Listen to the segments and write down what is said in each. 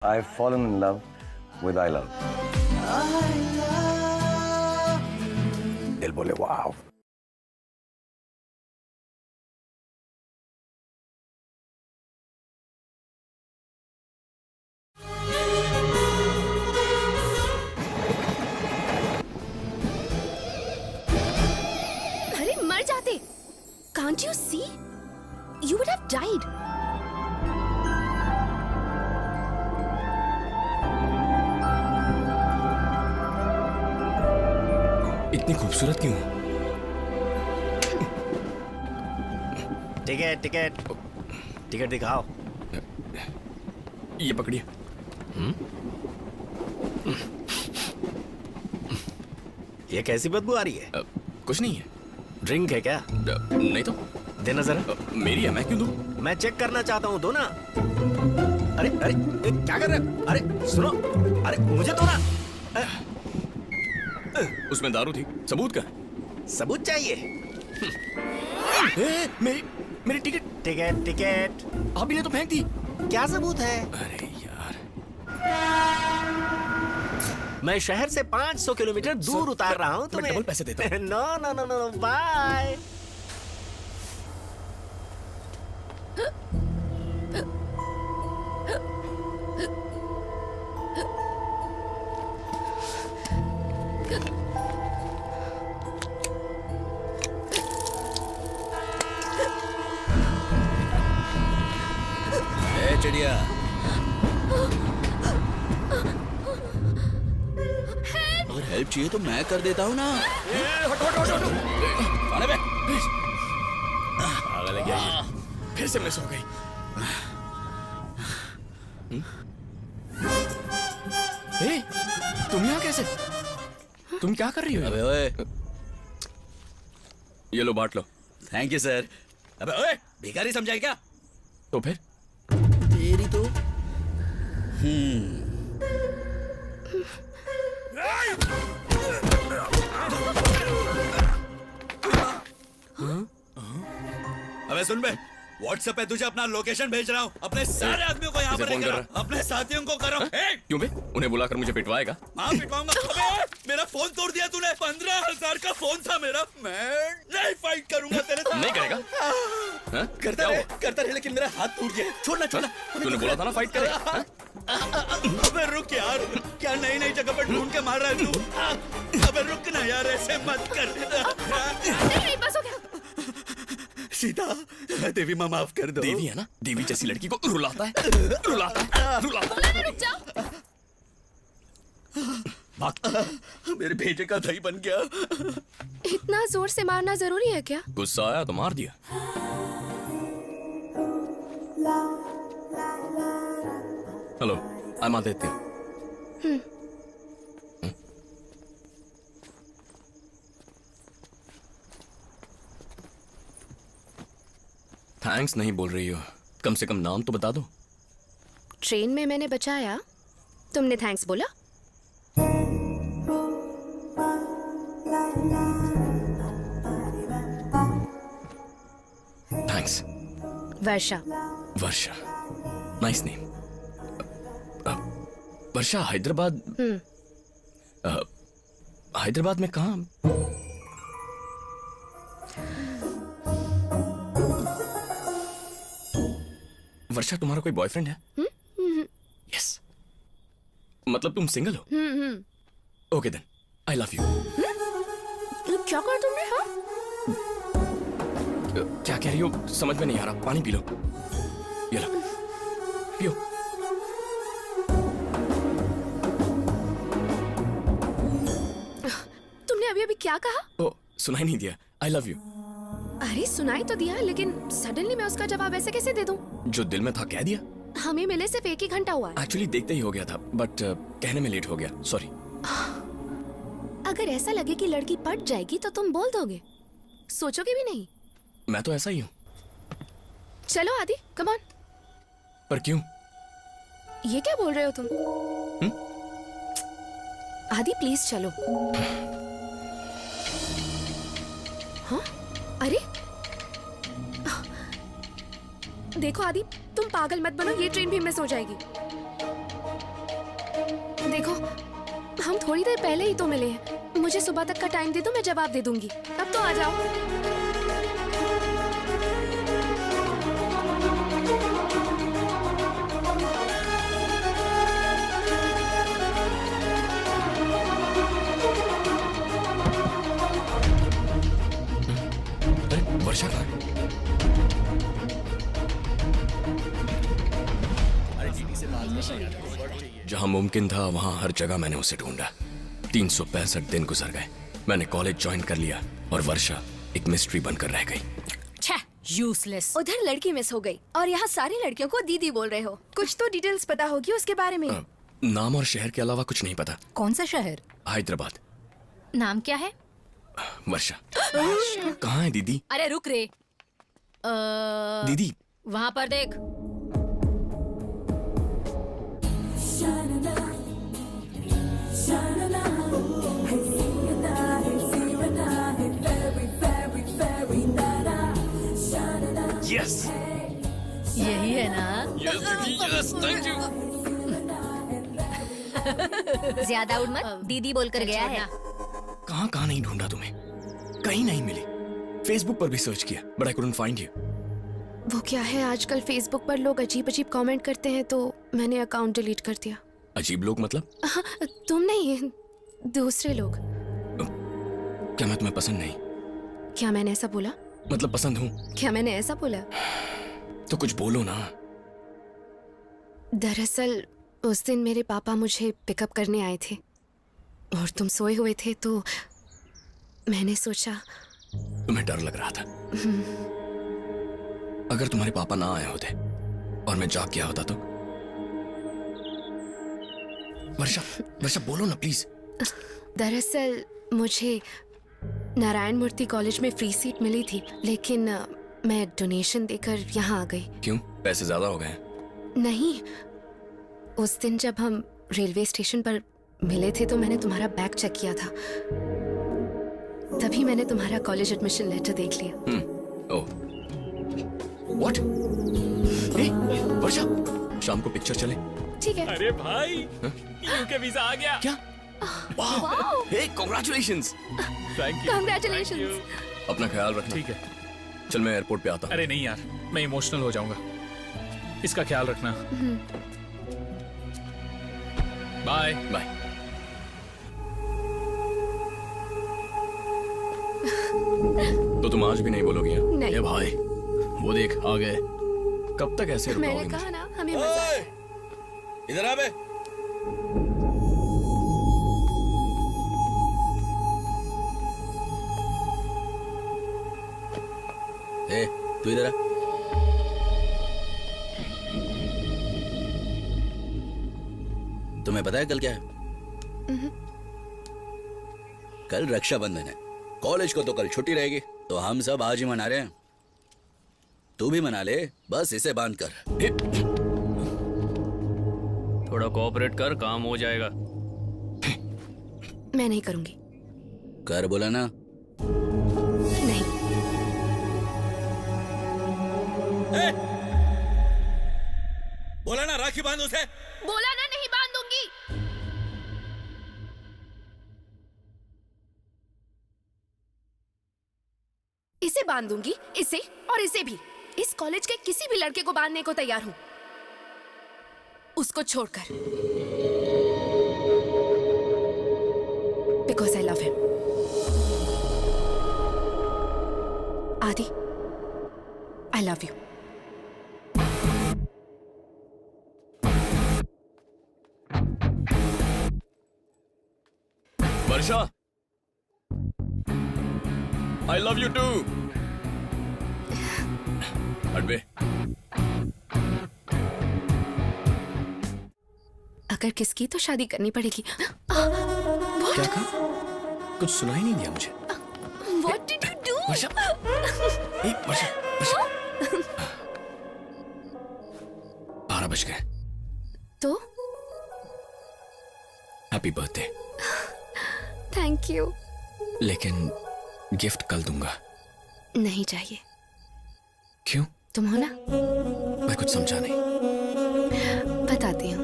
I've fallen in love with I love. दिल बोले वाव. अरे मर जाते. Can't you see? You would have died. इतनी खूबसूरत क्यों? टिकट टिकट टिकट दिखाओ. ये पकड़िए. ये कैसी बदबू आ रही है? कुछ नहीं है. ड्रिंक है क्या? नहीं तो. देना जरा. मेरी है, मैं क्यों दूं? मैं चेक करना चाहता हूँ, दो ना. अरे अरे क्या कर रहे हो? अरे सुनो. अरे मुझे दो ना. उसमें दारू थी. सबूत का? सबूत चाहिए. मेरी मेरी टिकट. Ticket ticket. अभी ने तो फेंक दी. क्या सबूत है? अरे यार. मैं शहर से 500 किलोमीटर दूर उतार रहा हूँ तुम्हें. डबल पैसे देता हूँ. No no no no bye. चिड़िया, अगर हेल्प चाहिए तो मैं कर देता हूँ ना. अरे बे, पागल है क्या ये? फिर से मिस हो गई. ए, तुम यहाँ कैसे? तुम क्या कर रही हो? अबे ओए. ये लो, बांट लो. Thank you sir. अबे ओए, भिखारी समझाए क्या? तो फिर? तेरी तो. अबे सुन बे, व्हाट्सएप पे तुझे अपना लोकेशन भेज रहा हूँ. अपने सारे आदमियों को यहाँ पर फोन लेकर कर आ. रहा. अपने साथियों को करो. क्यों बे? उन्हें बुलाकर मुझे पिटवाएगा? हाँ पिटवाऊंगा. अबे मेरा फोन तोड़ दिया तूने. 15,000 का फोन था मेरा. मैं नहीं फाइट करूंगा तेरे साथ. नहीं करेगा? हाँ? करता रहे लेकिन मेरा हाथ टूट गया. छोड़ना छोड़ना. तूने बोला था ना फाइट करेगा. हाँ? अबे रुक यार, क्या नई नई जगह पर ढूंढ के मार रहा है तू? अबे रुक ना यार, ऐसे मत कर. नहीं बस हो गया. सीता, देवी माँ माफ कर दो. देवी है ना? देवी जैसी लड़की को रुलाता है. रुलाता है. रुक जाओ. मेरे भेजे का दही बन गया. इतना जोर से मारना जरूरी है क्या? गुस्सा आया तो मार दिया. Hello, I am Aditya. Thanks नहीं बोल रही हो. कम से कम नाम तो बता दो. ट्रेन में मैंने बचाया, तुमने थैंक्स बोला. Thanks. Varsha. Varsha. Nice name. Varsha, Hyderabad. Hyderabad में कहाँ? वर्षा, तुम्हारा कोई बॉयफ्रेंड है? यस. मतलब तुम सिंगल हो? Okay then, I love you. क्या कर तुमने? हाँ, क्या कह रही हो समझ में नहीं आ रहा. पानी पी लो. ये लो, पियो. तुमने अभी अभी क्या कहा? ओ, सुनाई नहीं दिया. आई लव यू. अरे सुनाई तो दिया, लेकिन सडनली मैं उसका जवाब ऐसे कैसे दे दूं? जो दिल में था कह दिया. हमें मिले सिर्फ 1 ही घंटा हुआ है. एक्चुअली देखते ही हो गया था, बट कहने में लेट हो गया. सॉरी. अगर ऐसा लगे कि लड़की पट जाएगी तो तुम बोल दोगे, सोचोगे भी नहीं. मैं तो ऐसा ही हूँ. चलो आदि, कम ऑन. पर क्यों? ये क्या बोल रहे हो तुम? आदि प्लीज चलो. हाँ? अरे देखो आदि, तुम पागल मत बनो, ये ट्रेन भी मिस हो जाएगी. देखो, हम थोड़ी देर पहले ही तो मिले हैं। मुझे सुबह तक का टाइम दे दो, मैं जवाब दे दूंगी। अब तो आ जाओ। अरे वर्षा कहाँ है? जहां मुमकिन था वहां हर जगह मैंने उसे ढूंढा। 365 दिन गुजर गए। मैंने कॉलेज ज्वाइन कर लिया और वर्षा एक मिस्ट्री बनकर रह गई। यूजलेस। उधर लड़की मिस हो गई और यहाँ सारी लड़कियों को दीदी बोल रहे हो। कुछ तो डिटेल्स पता होगी उसके बारे में। नाम और शहर के अलावा कुछ नहीं पता। कौन सा शहर? हैदराबाद। नाम क्या है? वर्षा। कहाँ है दीदी? अरे रुक रे। दीदी वहाँ पर देख। यस यही है ना? यस दीदी यस, थैंक यू। ज्यादा उड़ मत, दीदी बोलकर गया है। कहाँ कहाँ नहीं ढूंढा तुम्हें, कहीं नहीं मिली। फेसबुक पर भी सर्च किया but I couldn't find you. वो क्या है, आजकल फेसबुक पर लोग अजीब अजीब कमेंट करते हैं तो मैंने अकाउंट डिलीट कर दिया। अजीब लोग मतलब? हाँ, तुम नहीं, दूसरे लोग। क्या मैं तुम्हें पसंद नहीं? क्या मैंने ऐसा बोला? मतलब पसंद हूँ? क्या मैंने ऐसा बोला? तो कुछ बोलो ना। दरअसल उस दिन मेरे पापा मुझे पिकअप करने आए थे और तुम सोए हुए थे तो मैंने सोचा। तुम्हें डर लग रहा था? अगर तुम्हारे पापा ना आए होते और मैं जाग गया होता तो? वर्षा वर्षा बोलो ना प्लीज। दरअसल मुझे नारायण मूर्ति कॉलेज में फ्री सीट मिली थी, लेकिन मैं डोनेशन देकर यहाँ आ गई। क्यों, पैसे ज्यादा हो गए? नहीं, उस दिन जब हम रेलवे स्टेशन पर मिले थे तो मैंने तुम्हारा बैग चेक किया था, तभी मैंने तुम्हारा कॉलेज एडमिशन लेटर देख लिया। Oh what? वर्षा शाम को पिक्चर चले? ठीक है। अरे भाई यूके वीजा आ गया। क्या? वाह, हे कांग्रेचुलेशंस। Thank you. Congratulations। अपना ख्याल रखना। ठीक है। चल मैं एयरपोर्ट पे आता हूँ। अरे नहीं यार, मैं इमोशनल हो जाऊंगा। इसका ख्याल रखना। Bye bye. तो तुम आज भी नहीं बोलोगी? नहीं। ए भाई वो देख आ गए। कब तक ऐसे रुकोगे मैंने मुझे? कहा ना, हमें मजा ओए, इधर आ बे। ए, तू इधर आ। तुम्हें पता है कल क्या है? कल रक्षाबंधन है। कॉलेज को तो कल छुट्टी रहेगी, तो हम सब आज ही मना रहे हैं। तू भी मना ले, बस इसे बांध कर। थोड़ा कोऑपरेट कर, काम हो जाएगा। मैं नहीं करूंगी। कर बोला ना। नहीं। बोला ना राखी बांध उसे। बोला ना, नहीं बांधूंगी। इसे बांधूंगी, इसे और इसे भी। इस कॉलेज के किसी भी लड़के को बांधने को तैयार हूं, उसको छोड़कर। Because I love him. Adi, I love you. Varsha I love you too. हटबे। अगर किसकी तो शादी करनी पड़ेगी। क्या कहा? कुछ सुनाई नहीं दिया मुझे। What did you do? वर्षा, ए, वर्षा, वर्षा। 12 बज गए। तो हैप्पी बर्थडे। Thank you. लेकिन गिफ्ट कल दूंगा। नहीं चाहिए। क्यों? तुम हो ना? मैं कुछ समझा नहीं। बताती हूँ।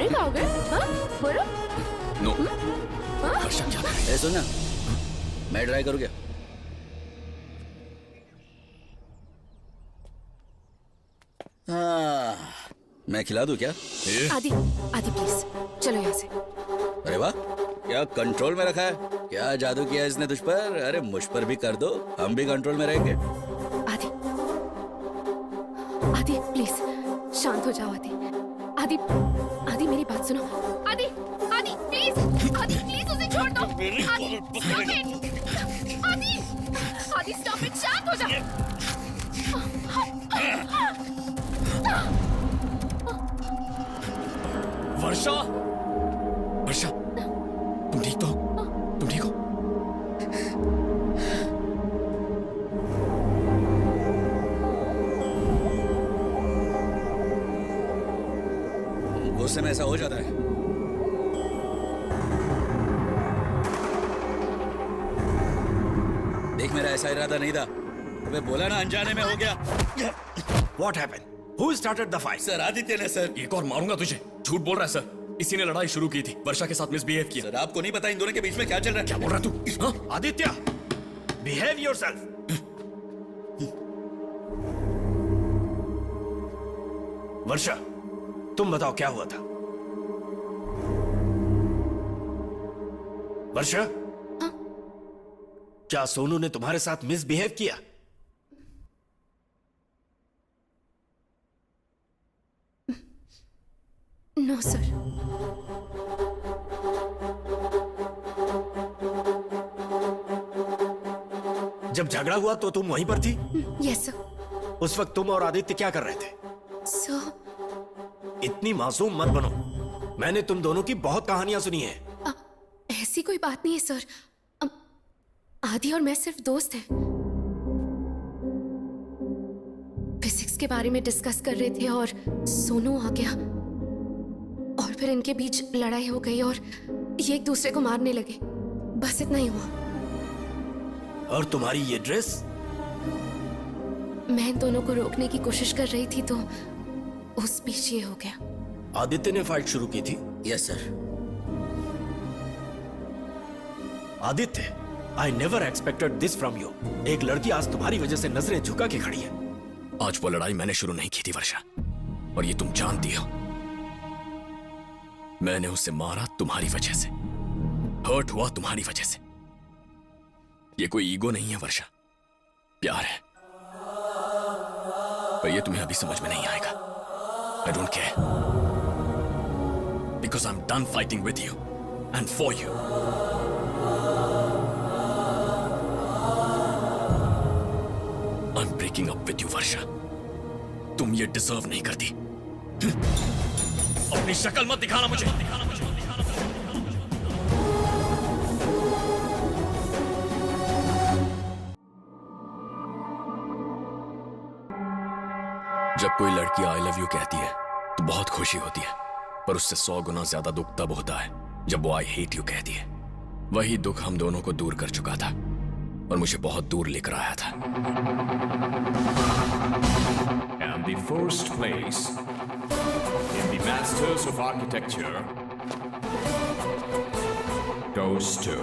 नहीं खाओगे? हाँ? बोलो। नो वर्षा क्या कर रही है? ए सुन ना, मैं ट्राई करूँ क्या? हाँ, मैं खिला दूं क्या? आदि आदि प्लीज चलो यहाँ से। अरे वाह, क्या कंट्रोल में रखा है? क्या जादू किया इसने तुझ पर? अरे मुझ पर भी कर दो, हम भी कंट्रोल में रहेंगे। आदि आदि प्लीज शांत हो जाओ। आदि आदि आदि मेरी बात सुनो। आदि आदि प्लीज उसे छोड़ दो। आदि stop it! आदि स्टॉप इट, शांत हो जाओ। वर्षा वर्षा तुम ठीक तो हो? तुम ठीक हो? गुस्से में ऐसा हो जाता है। देख, मेरा ऐसा इरादा नहीं था। तुम्हें बोला ना, अनजाने में हो गया। What happened? Who started the fight? Sir, Aditya ने सर। एक और मारूंगा तुझे। झूठ बोल रहा है सर, इसी ने लड़ाई शुरू की थी, वर्षा के साथ मिसबिहेव किया। सर, आपको नहीं पता इन दोनों के बीच में क्या चल रहा है? क्या बोल रहा है तू? हाँ? Aditya, behave yourself. वर्षा, तुम बताओ क्या हुआ था? वर्षा, क्या सोनू ने तुम्हारे साथ मिसबिहेव किया? No sir. जब झगड़ा हुआ तो तुम वहीं पर थी? Yes sir. उस वक्त तुम और आदित्य क्या कर रहे थे? सर इतनी मासूम मत बनो। मैंने तुम दोनों की बहुत कहानियां सुनी है। ऐसी कोई बात नहीं है सर। आदि और मैं सिर्फ दोस्त हैं। फिजिक्स के बारे में डिस्कस कर रहे थे और सोनू आ गया और फिर इनके बीच लड़ाई हो गई और ये एक दूसरे को मारने लगे। बस इतना ही हुआ। और तुम्हारी ये ड्रेस? मैं इन दोनों को रोकने की कोशिश कर रही थी तो उस बीच ये हो गया। आदित्य ने फाइट शुरू की थी? Yes sir. Aditya, I never expected this from you. एक लड़की आज तुम्हारी वजह से नजरें झुका के खड़ी है। आज वो लड़ाई मैंने शुरू नहीं की थी वर्षा, और ये तुम जानती हो। मैंने उसे मारा तुम्हारी वजह से, हर्ट हुआ तुम्हारी वजह से। ये कोई ईगो नहीं है वर्षा, प्यार है। पर ये तुम्हें अभी समझ में नहीं आएगा। I don't care, because I am done fighting with you and for you. I am breaking up with you Varsha. तुम ये डिजर्व नहीं करती। अपनी शक्ल मत दिखाना मुझे। जब कोई लड़की आई लव यू कहती है तो बहुत खुशी होती है, पर उससे 100 गुना ज्यादा दुख तब होता है जब वो आई हेट यू कहती है। वही दुख हम दोनों को दूर कर चुका था और मुझे बहुत दूर लेकर आया था। And the first place in the Masters of Architecture goes to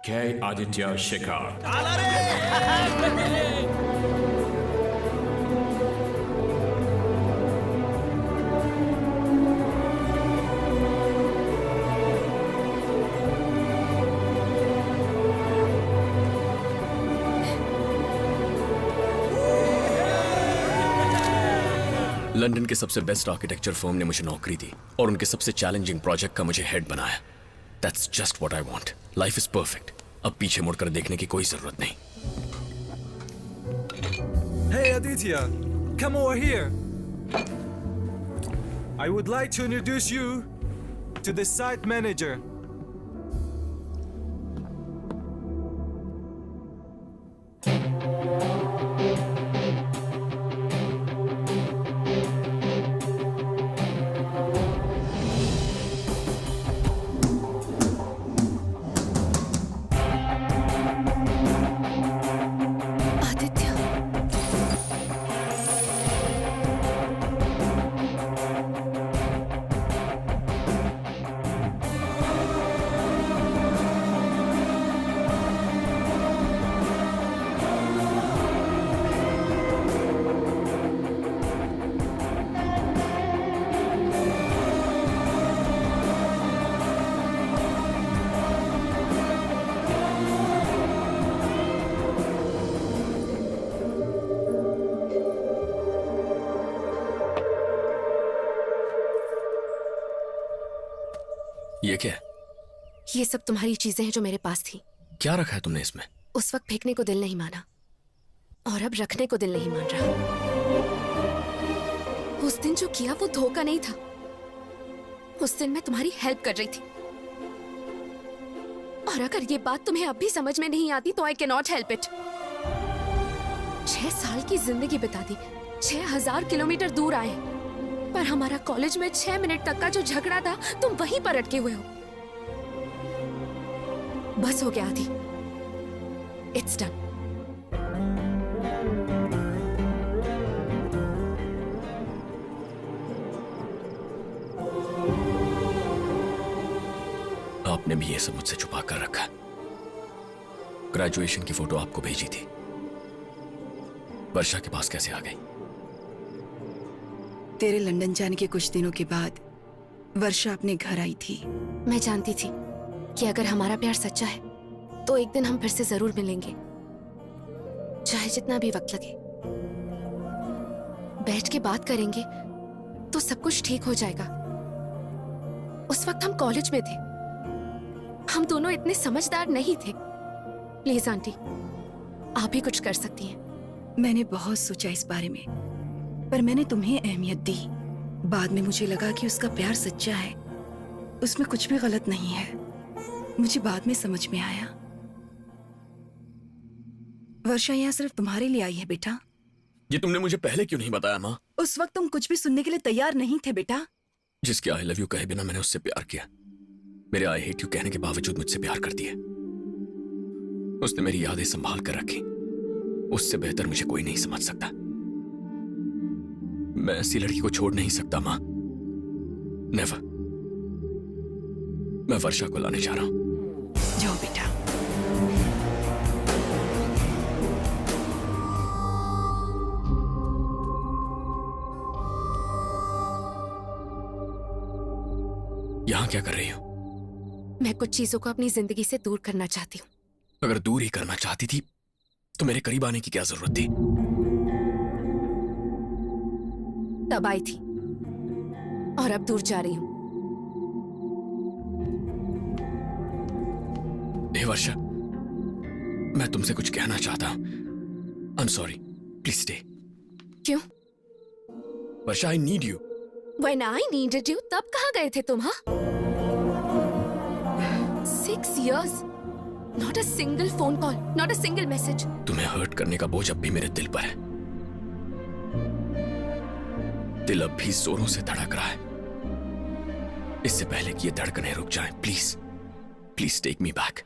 K. Aditya Shekhar. London के सबसे बेस्ट आर्किटेक्चर फर्म ने मुझे नौकरी दी और उनके सबसे चैलेंजिंग प्रोजेक्ट का मुझे हेड बनाया। That's just what I want. Life is perfect. अब पीछे मुड़कर देखने की कोई जरूरत नहीं। Hey Aditya, come over here. I would like to introduce you to the site manager. Aditya ये क्या है? ये सब तुम्हारी चीजें हैं जो मेरे पास थी। क्या रखा है तुमने इसमें? उस वक्त फेंकने को दिल नहीं माना और अब रखने को दिल नहीं मान रहा। उस दिन जो किया वो धोखा नहीं था। उस दिन मैं तुम्हारी हेल्प कर रही थी और अगर ये बात तुम्हें अब भी समझ में नहीं आती तो I can not help it. 6 साल की जिंदगी बिता दी, 6000 किलोमीटर दूर आए, पर हमारा कॉलेज में 6 मिनट तक का जो झगड़ा था तुम वहीं पर अटके हुए हो। बस हो गया आदि, इट्स डन। आपने भी ये सब मुझसे छुपा कर रखा। ग्रेजुएशन की फोटो आपको भेजी थी, वर्षा के पास कैसे आ गई? तेरे लंदन जाने के कुछ दिनों के बाद वर्षा अपने घर आई थी। मैं जानती थी कि अगर हमारा प्यार सच्चा है तो एक दिन हम फिर से जरूर मिलेंगे, चाहे जितना भी वक्त लगे। बैठ के बात करेंगे तो सब कुछ ठीक हो जाएगा। उस वक्त हम कॉलेज में थे, हम दोनों इतने समझदार नहीं थे। प्लीज आंटी, आप ही कुछ कर सकती हैं। मैंने बहुत सोचा इस बारे में, पर मैंने तुम्हें अहमियत दी। बाद में मुझे लगा कि उसका प्यार सच्चा है, उसमें कुछ भी गलत नहीं है। मुझे बाद में समझ में आया। वर्षा यहाँ सिर्फ तुम्हारे लिए आई है बेटा। ये तुमने मुझे पहले क्यों नहीं बताया माँ? उस वक्त तुम कुछ भी सुनने के लिए तैयार नहीं थे बेटा। जिसके आई लव यू कहे बिना मैंने उससे प्यार किया, मेरे आई हेट यू कहने के बावजूद मुझसे प्यार करती है। उसने मेरी यादें संभाल कर रखी, उससे बेहतर मुझे कोई नहीं समझ सकता। मैं ऐसी लड़की को छोड़ नहीं सकता माँ, नेवर। मैं वर्षा को लाने जा रहा हूं। जाओ बेटा। यहां क्या कर रही हो? मैं कुछ चीजों को अपनी जिंदगी से दूर करना चाहती हूँ। अगर दूर ही करना चाहती थी तो मेरे करीब आने की क्या जरूरत थी? तब आई थी और अब दूर जा रही हूँ। हे वर्षा, मैं तुमसे कुछ कहना चाहता हूं। I am sorry, please stay. क्यों? Varsha, I need you. When I needed you, तब कहाँ गए थे तुम? हाँ? 6 years, not a single phone call, not a single message. तुम्हें हर्ट करने का बोझ अब भी मेरे दिल पर है। दिल अब भी जोरों से धड़क रहा है। इससे पहले कि ये धड़कनें रुक जाएं, please please take me back.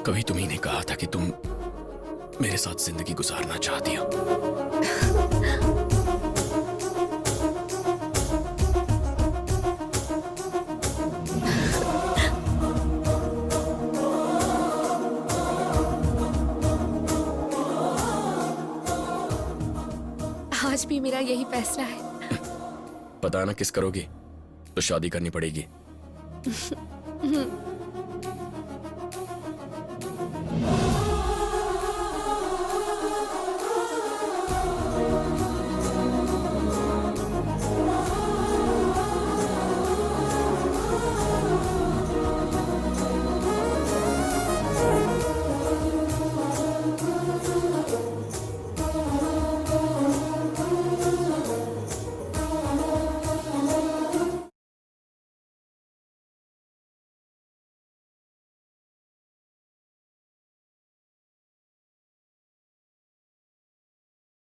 कभी तुम्ही ने कहा था कि तुम मेरे साथ जिंदगी गुजारना चाहती हो। आज भी मेरा यही फैसला है। पता ना किस करोगी, तो शादी करनी पड़ेगी।